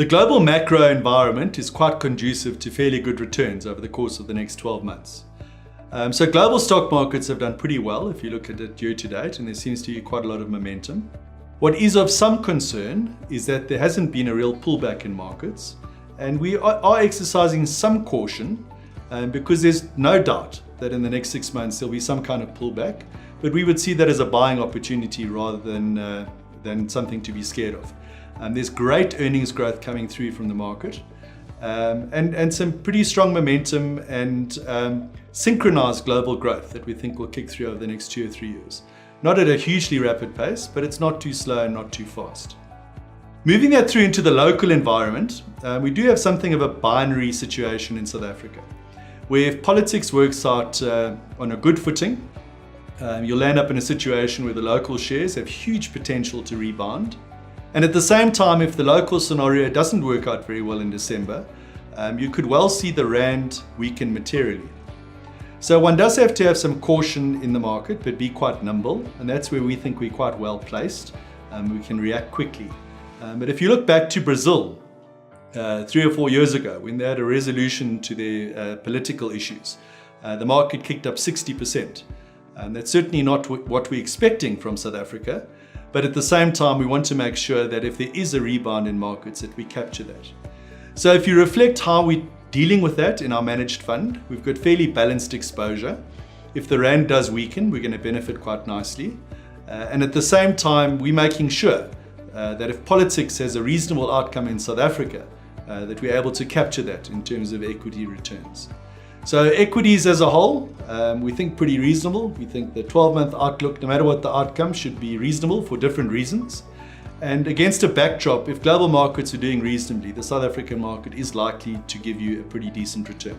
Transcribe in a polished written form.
The global macro environment is quite conducive to fairly good returns over the course of the next 12 months. So global stock markets have done pretty well if you look at it year to date, and there seems to be quite a lot of momentum. What is of some concern is that there hasn't been a real pullback in markets, and we are exercising some caution because there's no doubt that in the next 6 months there'll be some kind of pullback, but we would see that as a buying opportunity rather than something to be scared of. There's great earnings growth coming through from the market, and some pretty strong momentum and synchronized global growth that we think will kick through over the next 2 or 3 years. Not at a hugely rapid pace, but it's not too slow and not too fast. Moving that through into the local environment, we do have something of a binary situation in South Africa, where if politics works out on a good footing, you'll end up in a situation where the local shares have huge potential to rebound. And at the same time, if the local scenario doesn't work out very well in December, you could well see the rand weaken materially. So one does have to have some caution in the market, but be quite nimble, and that's where we think we're quite well placed. We can react quickly. But if you look back to Brazil 3 or 4 years ago, when they had a resolution to their political issues, the market kicked up 60%. That's certainly not what we're expecting from South Africa, but at the same time, we want to make sure that if there is a rebound in markets, that we capture that. So if you reflect how we're dealing with that in our managed fund, we've got fairly balanced exposure. If the rand does weaken, we're going to benefit quite nicely. And at the same time, we're making sure that if politics has a reasonable outcome in South Africa, that we're able to capture that in terms of equity returns. So equities as a whole, we think pretty reasonable. We think the 12-month outlook, no matter what the outcome, should be reasonable for different reasons. And against a backdrop, if global markets are doing reasonably, the South African market is likely to give you a pretty decent return.